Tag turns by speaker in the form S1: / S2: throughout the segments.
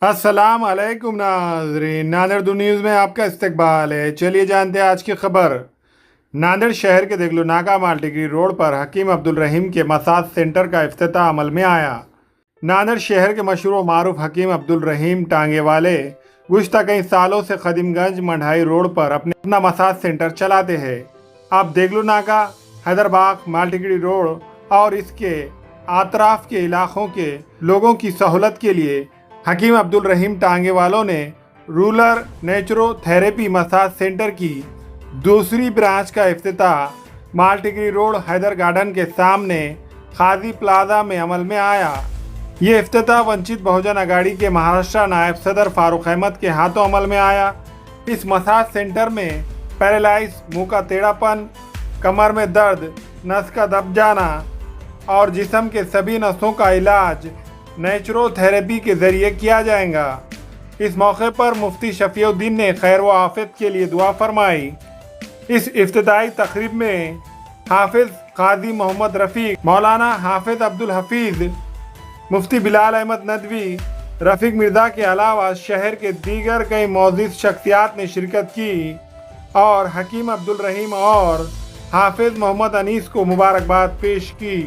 S1: अस्सलाम वालेकुम नाजरीन, नांदेड़ न्यूज़ में आपका इस्तकबाल है। चलिए जानते हैं आज की खबर। नांदेड़ शहर के देगलू नाका माल्टिगी रोड पर हकीम अब्दुल रहीम के मसाज सेंटर का इफ्तिताह अमल में आया। नांदेड़ शहर के मशहूर व मारूफ हकीम अब्दुल रहीम टांगे वाले गुज़श्ता कई सालों से खदीमगंज मंडाई रोड पर अपना मसाज सेंटर चलाते हैं। आप देगलू नाका, हैदरबाग, माल्टिगी रोड और इसके आतराफ के इलाकों के लोगों की सहूलत के लिए हकीम अब्दुल रहीम टांगे वालों ने रूरल नेचुरोथेरेपी मसाज सेंटर की दूसरी ब्रांच का इफ्तिताह माल्टिगी रोड हैदर गार्डन के सामने खाजी प्लाजा में अमल में आया। ये इफ्तिताह वंचित बहुजन अघाड़ी के महाराष्ट्र नायब सदर फारूक अहमद के हाथों अमल में आया। इस मसाज सेंटर में पैरालाइज, मुंह का टेढ़ापन, कमर में दर्द, नस का दब जाना और जिस्म के सभी नसों का इलाज नेचुरोथेरेपी के जरिए किया जाएगा। इस मौके पर मुफ्ती शफीउद्दीन ने खैर व आफियत के लिए दुआ फरमाई। इस इफ्तिताई तकरीब में हाफिज काजी मोहम्मद रफ़ीक, मौलाना हाफिज अब्दुल हफीज़, मुफ्ती बिलाल अहमद नदवी, रफ़ीक मिर्ज़ा के अलावा शहर के दीगर कई मौजूद शख्सियात ने शिरकत की और हकीम अब्दुल रहीम और हाफिज मोहम्मद अनीस को मुबारकबाद पेश की।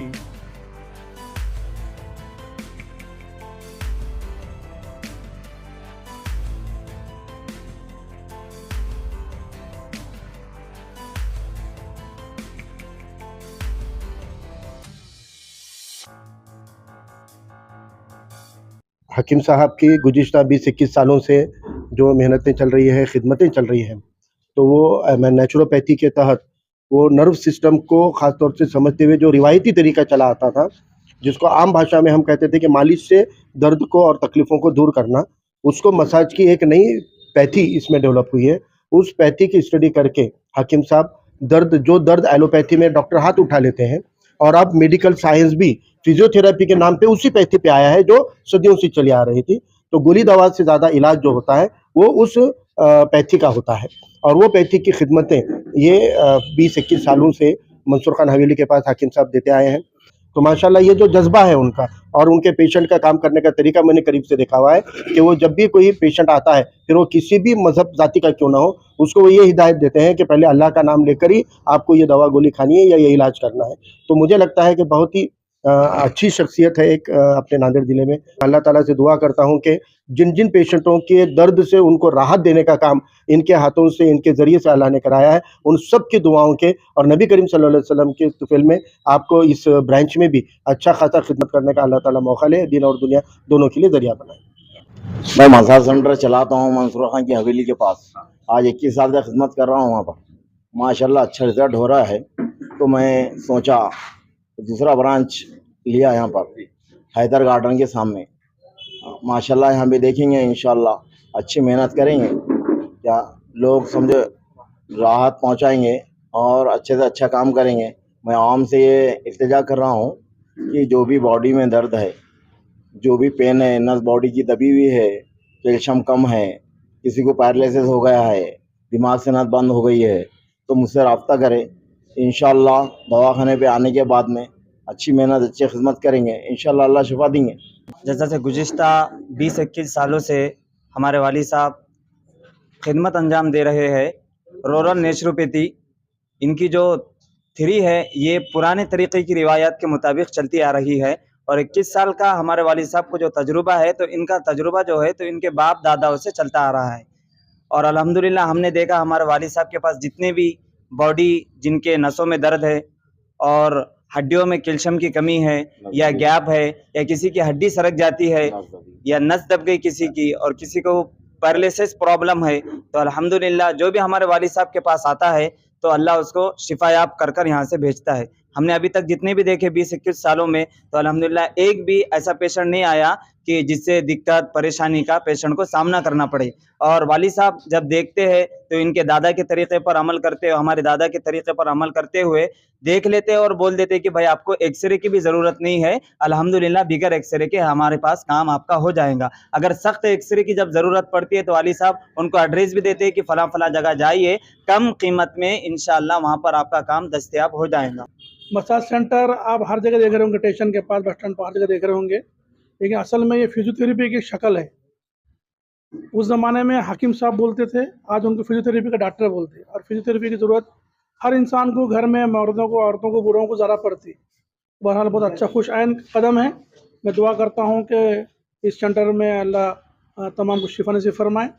S2: हकीम साहब की गुज़िश्ता 20-21 सालों से जो मेहनतें चल रही है, खिदमतें चल रही हैं, तो वो मैं नेचुरोपैथी के तहत वो नर्व सिस्टम को ख़ास तौर से समझते हुए जो रिवायती तरीका चला आता था, जिसको आम भाषा में हम कहते थे कि मालिश से दर्द को और तकलीफ़ों को दूर करना, उसको मसाज की एक नई पैथी इसमें डेवलप हुई है। उस पैथी की स्टडी करके हकीम साहब दर्द एलोपैथी में डॉक्टर हाथ उठा लेते हैं और अब मेडिकल साइंस भी फिजियोथेरेपी के नाम पे उसी पैथी पे आया है जो सदियों से चली आ रही थी। तो गोली दवा से ज़्यादा इलाज जो होता है वो उस पैथी का होता है और वो पैथी की खिदमतें ये 20-21 सालों से मंसूर खान हवेली के पास हकीम साहब देते आए हैं। तो माशाल्लाह ये जो जज्बा है उनका और उनके पेशेंट का काम करने का तरीका मैंने करीब से देखा हुआ है कि वो जब भी कोई पेशेंट आता है, फिर वो किसी भी मज़हब जाति का क्यों ना हो, उसको वो ये हिदायत देते हैं कि पहले अल्लाह का नाम लेकर ही आपको ये दवा गोली खानी है या ये इलाज करना है। तो मुझे लगता है कि बहुत ही अच्छी शख्सियत है एक अपने नांदेड़ ज़िले में। अल्लाह ताला से दुआ करता हूँ कि जिन-जिन पेशेंटों के दर्द से उनको राहत देने का काम इनके हाथों से, इनके ज़रिए से अल्लाह ने कराया है, उन सब की दुआओं के और नबी करीम सल्लल्लाहु अलैहि वसल्लम के तुफ़ैल में आपको इस ब्रांच में भी अच्छा खासा खिदमत करने का अल्लाह ताला मौका ले, दीन और दुनिया दोनों के लिए ज़रिया बनाए।
S3: मैं मसाज सेंटर चलाता हूँ मंसूर खान की हवेली के पास। आज 21 साल से खिदमत कर रहा हूँ वहाँ पर। माशाल्लाह अच्छा रिजल्ट हो रहा है। तो मैं सोचा दूसरा ब्रांच लिया यहाँ पर हैदर गार्डन के सामने। माशाल्लाह यहाँ भी देखेंगे इंशाल्लाह अच्छी मेहनत करेंगे, क्या लोग समझो राहत पहुँचाएंगे और अच्छे से अच्छा काम करेंगे। मैं आवाम से ये इल्तिजा कर रहा हूँ कि जो भी बॉडी में दर्द है, जो भी पेन है, नस बॉडी की दबी हुई है, कैल्शियम कम है, किसी को पैरालिसिस हो गया है, दिमाग से नस बंद हो गई है, तो मुझसे रब्ता करें। इंशाल्लाह दवाखाने पे आने के बाद में अच्छी मेहनत, अच्छी खिदमत करेंगे, इंशाल्लाह अल्लाह शिफा देंगे।
S4: जैसा से गुज़िश्ता 20-21 सालों से हमारे वाली साहब खिदमत अंजाम दे रहे हैं। रूरल नेचुरोपैथी इनकी जो थ्री है ये पुराने तरीक़े की रिवायत के मुताबिक चलती आ रही है और 21 साल का हमारे वालिद साहब को जो तजुर्बा है, तो इनका तजुर्बा जो है तो इनके बाप दादाओं से चलता आ रहा है। और अल्हम्दुलिल्लाह हमने देखा हमारे वालिद साहब के पास जितने भी बॉडी जिनके नसों में दर्द है और हड्डियों में कैल्शियम की कमी है या गैप है या किसी की हड्डी सरक जाती है या नस दब गई किसी की और किसी को पैरालिसिस प्रॉब्लम है, तो अल्हम्दुलिल्लाह जो भी हमारे वालिद साहब के पास आता है तो अल्लाह उसको शिफायाब कर कर यहाँ से भेजता है। हमने अभी तक जितने भी देखे 20-21 सालों में, तो अल्हम्दुलिल्लाह एक भी ऐसा पेशेंट नहीं आया कि जिससे दिक्कत परेशानी का पेशेंट को सामना करना पड़े। और वाली साहब जब देखते हैं तो इनके दादा के तरीके पर अमल करते हुए, हमारे दादा के तरीके पर अमल करते हुए देख लेते हैं और बोल देते कि भाई आपको एक्सरे की भी ज़रूरत नहीं है, अल्हम्दुलिल्लाह बिगर एक्सरे के हमारे पास काम आपका हो जाएगा। अगर सख्त एक्सरे की जब ज़रूरत पड़ती है तो वाली साहब उनको एड्रेस भी देते हैं कि फ़लाँ फ़लाँ जगह जाइए, कम कीमत में इंशाअल्लाह वहाँ पर आपका काम दस्तयाब हो जाएगा।
S5: मसाज सेंटर आप हर जगह देख रहे होंगे, स्टेशन के पास, बस स्टैंड पर हर जगह देख रहे होंगे, लेकिन असल में ये फिजियोथेरेपी की शक्ल है। उस ज़माने में हकीम साहब बोलते थे, आज उनको फिजियोथेरेपी का डॉक्टर बोलते हैं। और फिजियोथेरेपी की ज़रूरत हर इंसान को, घर में मर्दों को, औरतों को, बूढ़ों को ज़्यादा पड़ती है। बहरहाल बहुत अच्छा खुश आइन कदम है। मैं दुआ करता हूँ कि इस सेंटर में अल्लाह तमाम को शिफा नसीब फरमाए।